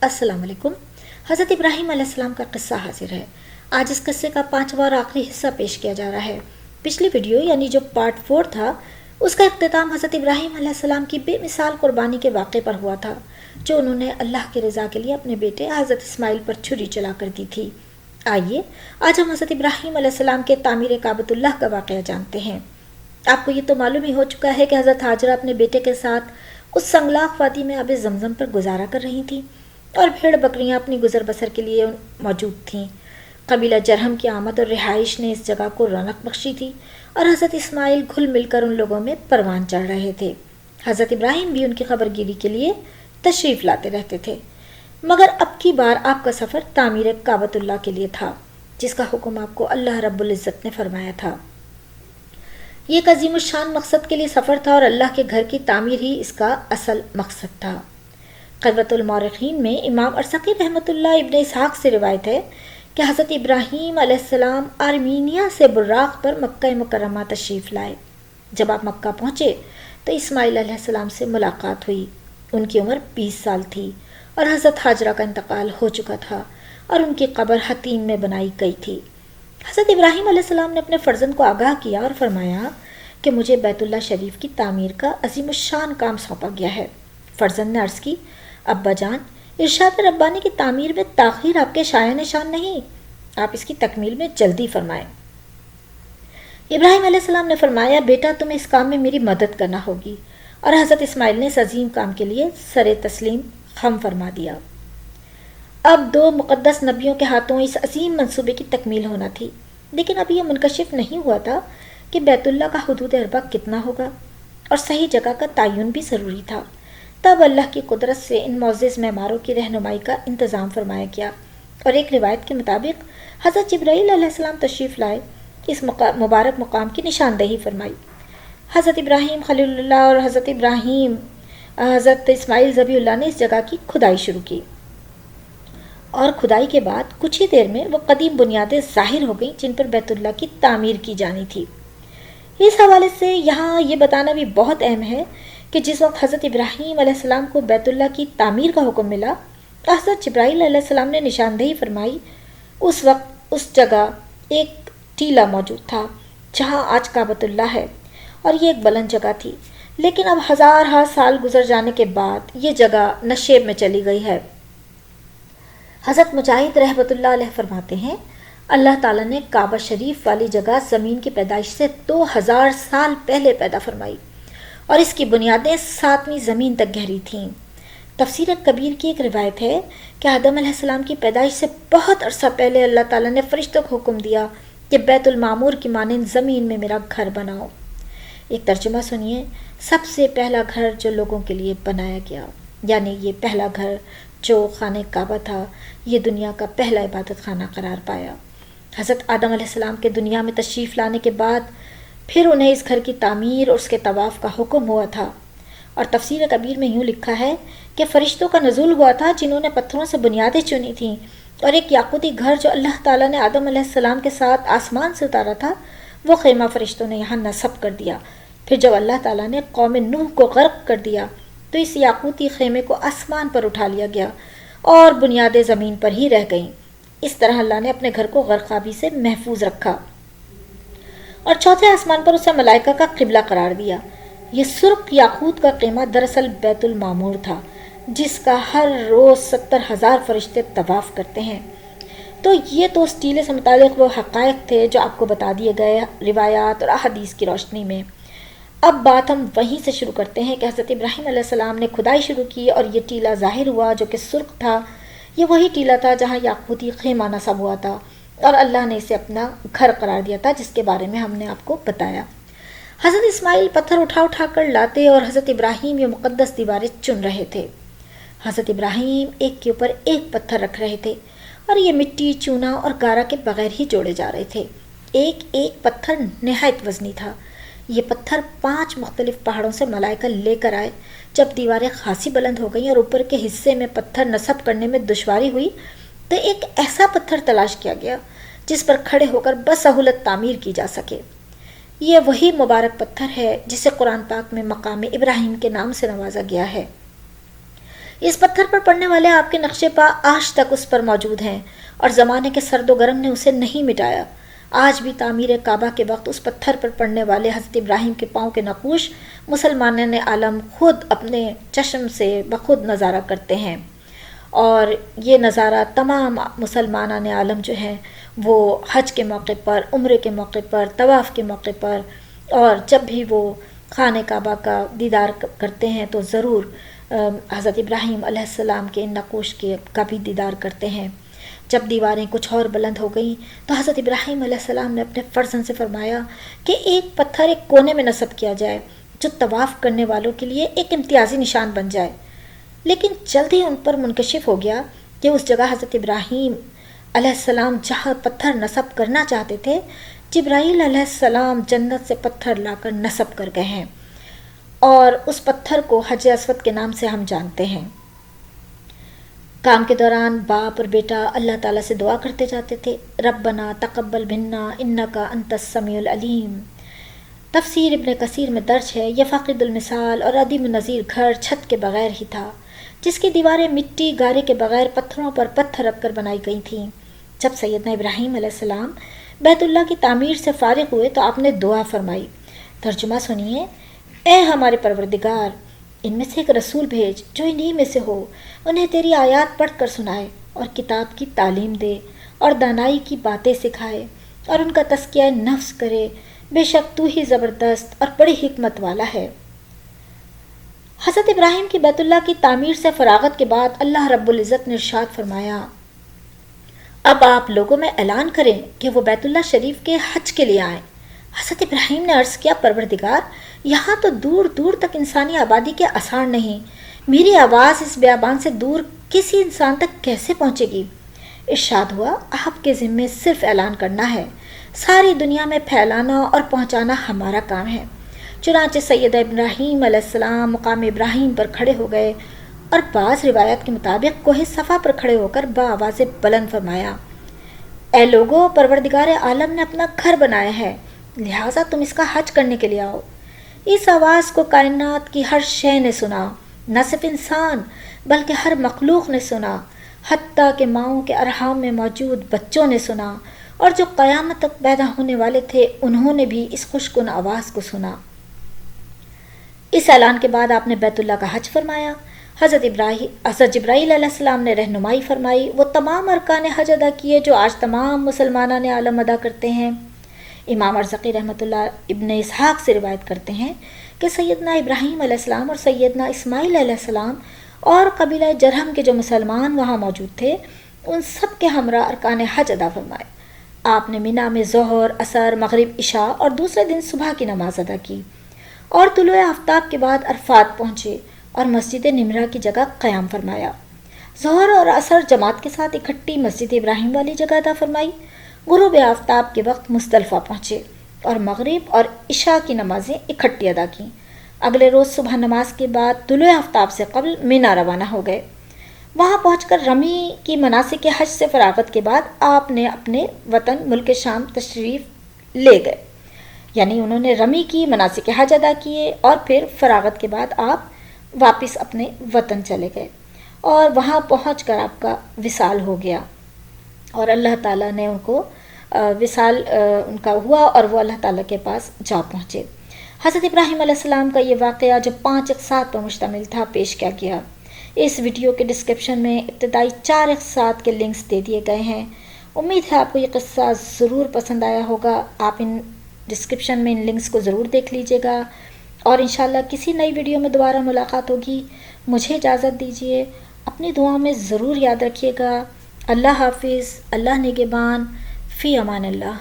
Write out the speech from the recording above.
السلام علیکم۔ حضرت ابراہیم علیہ السلام کا قصہ حاضر ہے۔ آج اس قصے کا 5واں اور آخری حصہ پیش کیا جا رہا ہے۔ پچھلی ویڈیو یعنی جو پارٹ 4 تھا، اس کا اختتام حضرت ابراہیم علیہ السلام کی بے مثال قربانی کے واقعے پر ہوا تھا، جو انہوں نے اللہ کی رضا کے لیے اپنے بیٹے حضرت اسماعیل پر چھری چلا کر دی تھی۔ آئیے آج ہم حضرت ابراہیم علیہ السلام کے تعمیر کعبۃ اللہ کا واقعہ جانتے ہیں۔ آپ کو یہ تو معلوم ہی ہو چکا ہے کہ حضرت ہاجرہ اپنے بیٹے کے ساتھ اس سنگلاخ وادی میں آب زمزم پر گزارا کر رہی تھیں اور بھیڑ بکریاں اپنی گزر بسر کے لیے موجود تھیں۔ قبیلہ جرہم کی آمد اور رہائش نے اس جگہ کو رونق بخشی تھی اور حضرت اسماعیل گھل مل کر ان لوگوں میں پروان چڑھ رہے تھے۔ حضرت ابراہیم بھی ان کی خبر گیری کے لیے تشریف لاتے رہتے تھے، مگر اب کی بار آپ کا سفر تعمیر کعبۃ اللہ کے لیے تھا، جس کا حکم آپ کو اللہ رب العزت نے فرمایا تھا۔ یہ ایک عظیم الشان مقصد کے لیے سفر تھا اور اللہ کے گھر کی تعمیر ہی اس کا اصل مقصد تھا۔ قرۃ المورخین میں امام ارسقی رحمۃ اللہ ابن اسحاق سے روایت ہے کہ حضرت ابراہیم علیہ السلام آرمینیا سے براق پر مکہ مکرمہ تشریف لائے۔ جب آپ مکہ پہنچے تو اسماعیل علیہ السلام سے ملاقات ہوئی۔ ان کی عمر 20 سال تھی اور حضرت ہاجرہ کا انتقال ہو چکا تھا اور ان کی قبر حتیم میں بنائی گئی تھی۔ حضرت ابراہیم علیہ السلام نے اپنے فرزند کو آگاہ کیا اور فرمایا کہ مجھے بیت اللہ شریف کی تعمیر کا عظیم الشان کام سونپا گیا ہے۔ فرزند نے عرض کی، ابا جان، ارشاد ربانی کی تعمیر میں تاخیر آپ کے شایع نشان نہیں، آپ اس کی تکمیل میں جلدی فرمائیں۔ ابراہیم علیہ السلام نے فرمایا، بیٹا تمہیں اس کام میں میری مدد کرنا ہوگی، اور حضرت اسماعیل نے اس عظیم کام کے لیے سر تسلیم خم فرما دیا۔ اب 2 مقدس نبیوں کے ہاتھوں اس عظیم منصوبے کی تکمیل ہونا تھی، لیکن اب یہ منکشف نہیں ہوا تھا کہ بیت اللہ کا حدود اربع کتنا ہوگا، اور صحیح جگہ کا تعین بھی ضروری تھا۔ تب اللہ کی قدرت سے ان معزز معماروں کی رہنمائی کا انتظام فرمایا گیا، اور ایک روایت کے مطابق حضرت جبرائیل علیہ السلام تشریف لائے، اس مبارک مقام کی نشاندہی فرمائی۔ حضرت ابراہیم خلیل اللہ اور حضرت اسماعیل ذبیح اللہ نے اس جگہ کی کھدائی شروع کی، اور کھدائی کے بعد کچھ ہی دیر میں وہ قدیم بنیادیں ظاہر ہو گئیں جن پر بیت اللہ کی تعمیر کی جانی تھی۔ اس حوالے سے یہاں یہ بتانا بھی بہت اہم ہے کہ جس وقت حضرت ابراہیم علیہ السلام کو بیت اللہ کی تعمیر کا حکم ملا، حضرت جبرائیل علیہ السلام نے نشاندہی فرمائی۔ اس وقت اس جگہ ایک ٹیلہ موجود تھا جہاں آج کعبۃ اللہ ہے، اور یہ ایک بلند جگہ تھی، لیکن اب ہزارہا سال گزر جانے کے بعد یہ جگہ نشیب میں چلی گئی ہے۔ حضرت مجاہد رحمۃ اللہ علیہ فرماتے ہیں، اللہ تعالیٰ نے کعبہ شریف والی جگہ زمین کی پیدائش سے 2000 سال پہلے پیدا فرمائی، اور اس کی بنیادیں 7ویں زمین تک گہری تھیں۔ تفسیر کبیر کی ایک روایت ہے کہ آدم علیہ السلام کی پیدائش سے بہت عرصہ پہلے اللہ تعالیٰ نے فرشتوں کو حکم دیا کہ بیت المعمور کی مانند زمین میں میرا گھر بناؤ۔ ایک ترجمہ سنیے، سب سے پہلا گھر جو لوگوں کے لیے بنایا گیا، یعنی یہ پہلا گھر جو خانہ کعبہ تھا، یہ دنیا کا پہلا عبادت خانہ قرار پایا۔ حضرت آدم علیہ السلام کے دنیا میں تشریف لانے کے بعد پھر انہیں اس گھر کی تعمیر اور اس کے طواف کا حکم ہوا تھا، اور تفسیر کبیر میں یوں لکھا ہے کہ فرشتوں کا نزول ہوا تھا جنہوں نے پتھروں سے بنیادیں چنی تھیں، اور ایک یاقوتی گھر جو اللہ تعالیٰ نے آدم علیہ السلام کے ساتھ آسمان سے اتارا تھا، وہ خیمہ فرشتوں نے یہاں نصب کر دیا۔ پھر جب اللہ تعالیٰ نے قوم نوح کو غرق کر دیا تو اس یاقوتی خیمے کو آسمان پر اٹھا لیا گیا اور بنیادیں زمین پر ہی رہ گئیں۔ اس طرح اللہ نے اپنے گھر کو غرقابی سے محفوظ رکھا اور چوتھے آسمان پر اسے ملائکہ کا قبلہ قرار دیا۔ یہ سرخ یاقوت کا خیمہ دراصل بیت المعمور تھا، جس کا ہر روز 70,000 فرشتے طواف کرتے ہیں۔ تو یہ تو اس ٹیلے سے متعلق وہ حقائق تھے جو آپ کو بتا دیے گئے روایات اور احادیث کی روشنی میں۔ اب بات ہم وہیں سے شروع کرتے ہیں کہ حضرت ابراہیم علیہ السلام نے کھدائی شروع کی اور یہ ٹیلہ ظاہر ہوا جو کہ سرخ تھا۔ یہ وہی ٹیلہ تھا جہاں یاقوتی خیمہ نصب ہوا تھا، اور اللہ نے اسے اپنا گھر قرار دیا تھا، جس کے بارے میں ہم نے آپ کو بتایا۔ حضرت اسماعیل پتھر اٹھا اٹھا کر لاتے اور حضرت ابراہیم یہ مقدس دیواریں چن رہے تھے۔ حضرت ابراہیم ایک کے اوپر ایک پتھر رکھ رہے تھے، اور یہ مٹی، چونا اور گارا کے بغیر ہی جوڑے جا رہے تھے۔ ایک ایک پتھر نہایت وزنی تھا۔ یہ پتھر 5 مختلف پہاڑوں سے ملائکہ لے کر آئے۔ جب دیواریں خاصی بلند ہو گئیں اور اوپر کے حصے میں پتھر نصب کرنے میں دشواری ہوئی تو ایک ایسا پتھر تلاش کیا گیا جس پر کھڑے ہو کر بسہولت تعمیر کی جا سکے۔ یہ وہی مبارک پتھر ہے جسے قرآن پاک میں مقام ابراہیم کے نام سے نوازا گیا ہے۔ اس پتھر پر پڑنے والے آپ کے نقشے پا آج تک اس پر موجود ہیں اور زمانے کے سرد و گرم نے اسے نہیں مٹایا۔ آج بھی تعمیر کعبہ کے وقت اس پتھر پر پڑنے والے حضرت ابراہیم کے پاؤں کے نقوش مسلمانان عالم خود اپنے چشم سے بخود نظارہ کرتے ہیں، اور یہ نظارہ تمام مسلمانان عالم جو ہیں وہ حج کے موقع پر، عمرے کے موقع پر، طواف کے موقع پر، اور جب بھی وہ خانہ کعبہ کا دیدار کرتے ہیں تو ضرور حضرت ابراہیم علیہ السلام کے ان نقوش کا بھی دیدار کرتے ہیں۔ جب دیواریں کچھ اور بلند ہو گئیں تو حضرت ابراہیم علیہ السلام نے اپنے فرزند سے فرمایا کہ ایک پتھر ایک کونے میں نصب کیا جائے جو طواف کرنے والوں کے لیے ایک امتیازی نشان بن جائے، لیکن جلد ہی ان پر منکشف ہو گیا کہ اس جگہ حضرت ابراہیم علیہ السلام جہاں پتھر نصب کرنا چاہتے تھے، جبرائیل علیہ السلام جنت سے پتھر لا کر نصب کر گئے ہیں، اور اس پتھر کو حجر اسود کے نام سے ہم جانتے ہیں۔ کام کے دوران باپ اور بیٹا اللہ تعالیٰ سے دعا کرتے جاتے تھے، ربنا تقبل منا انکا انت السمیع العلیم۔ تفسیر ابن کثیر میں درج ہے، یہ فاقد المثال اور عدیم النظیر گھر چھت کے بغیر ہی تھا، جس کی دیواریں مٹی گارے کے بغیر پتھروں پر پتھر رکھ کر بنائی گئی تھیں۔ جب سیدنا ابراہیم علیہ السلام بیت اللہ کی تعمیر سے فارغ ہوئے تو آپ نے دعا فرمائی۔ ترجمہ سنیے: اے ہمارے پروردگار، ان میں سے ایک رسول بھیج جو انہی میں سے ہو، انہیں تیری آیات پڑھ کر سنائے اور کتاب کی تعلیم دے اور دانائی کی باتیں سکھائے اور ان کا تزکیہ نفس کرے، بے شک تو ہی زبردست اور بڑی حکمت والا ہے۔ حضرت ابراہیم کی بیت اللہ کی تعمیر سے فراغت کے بعد اللہ رب العزت نے ارشاد فرمایا، اب آپ لوگوں میں اعلان کریں کہ وہ بیت اللہ شریف کے حج کے لیے آئیں۔ حضرت ابراہیم نے عرض کیا، پروردگار، یہاں تو دور دور تک انسانی آبادی کے آثار نہیں، میری آواز اس بیابان سے دور کسی انسان تک کیسے پہنچے گی؟ ارشاد ہوا، آپ کے ذمے صرف اعلان کرنا ہے، ساری دنیا میں پھیلانا اور پہنچانا ہمارا کام ہے۔ چنانچہ سید ابراہیم علیہ السلام مقام ابراہیم پر کھڑے ہو گئے اور بعض روایات کے مطابق کوہ صفا پر کھڑے ہو کر بآواز بلند فرمایا، اے لوگو، پروردگار عالم نے اپنا گھر بنایا ہے، لہٰذا تم اس کا حج کرنے کے لیے آؤ۔ اس آواز کو کائنات کی ہر شے نے سنا، نہ صرف انسان بلکہ ہر مخلوق نے سنا، حتیٰ کہ ماؤں کے ارحام میں موجود بچوں نے سنا، اور جو قیامت تک پیدا ہونے والے تھے انہوں نے بھی اس خوشگوار آواز کو سنا۔ اس اعلان کے بعد آپ نے بیت اللہ کا حج فرمایا۔ حضرت جبرائیل علیہ السلام نے رہنمائی فرمائی، وہ تمام ارکان حج ادا کیے جو آج تمام مسلمانان عالم ادا کرتے ہیں۔ امام ارزقی رحمۃ اللہ ابن اسحاق سے روایت کرتے ہیں کہ سیدنا ابراہیم علیہ السلام اور سیدنا اسماعیل علیہ السلام اور قبیلہ جرہم کے جو مسلمان وہاں موجود تھے، ان سب کے ہمراہ ارکان حج ادا فرمائے۔ آپ نے مینا میں ظہر، عصر، مغرب، عشاء اور دوسرے دن صبح کی نماز ادا کی، اور طلوع آفتاب کے بعد عرفات پہنچے اور مسجد نمرہ کی جگہ قیام فرمایا۔ ظہر اور عصر جماعت کے ساتھ اکٹھی مسجد ابراہیم والی جگہ ادا فرمائی۔ غروب آفتاب کے وقت مزدلفہ پہنچے اور مغرب اور عشاء کی نمازیں اکٹھی ادا کیں۔ اگلے روز صبح نماز کے بعد طلوع آفتاب سے قبل مینا روانہ ہو گئے۔ وہاں پہنچ کر رمی کی مناسک حج سے فراغت کے بعد آپ نے اپنے وطن ملک شام تشریف لے گئے، یعنی انہوں نے رمی کی مناسک حج ادا کیے اور پھر فراغت کے بعد آپ واپس اپنے وطن چلے گئے، اور وہاں پہنچ کر آپ کا وصال ہو گیا، اور اللہ تعالیٰ نے ان کو وصال ان کا ہوا اور وہ اللہ تعالیٰ کے پاس جا پہنچے۔ حضرت ابراہیم علیہ السلام کا یہ واقعہ جو 5 اقساط پر مشتمل تھا پیش کیا گیا۔ اس ویڈیو کے ڈسکرپشن میں ابتدائی 4 اقساط کے لنکس دے دیے گئے ہیں۔ امید ہے آپ کو یہ قصہ ضرور پسند آیا ہوگا۔ آپ ان ڈسکرپشن میں ان لنکس کو ضرور دیکھ لیجیے گا، اور انشاءاللہ کسی نئی ویڈیو میں دوبارہ ملاقات ہوگی۔ مجھے اجازت دیجیے، اپنی دعاؤں میں ضرور یاد رکھیے گا۔ اللہ حافظ، اللہ نگہبان، فی امان اللہ۔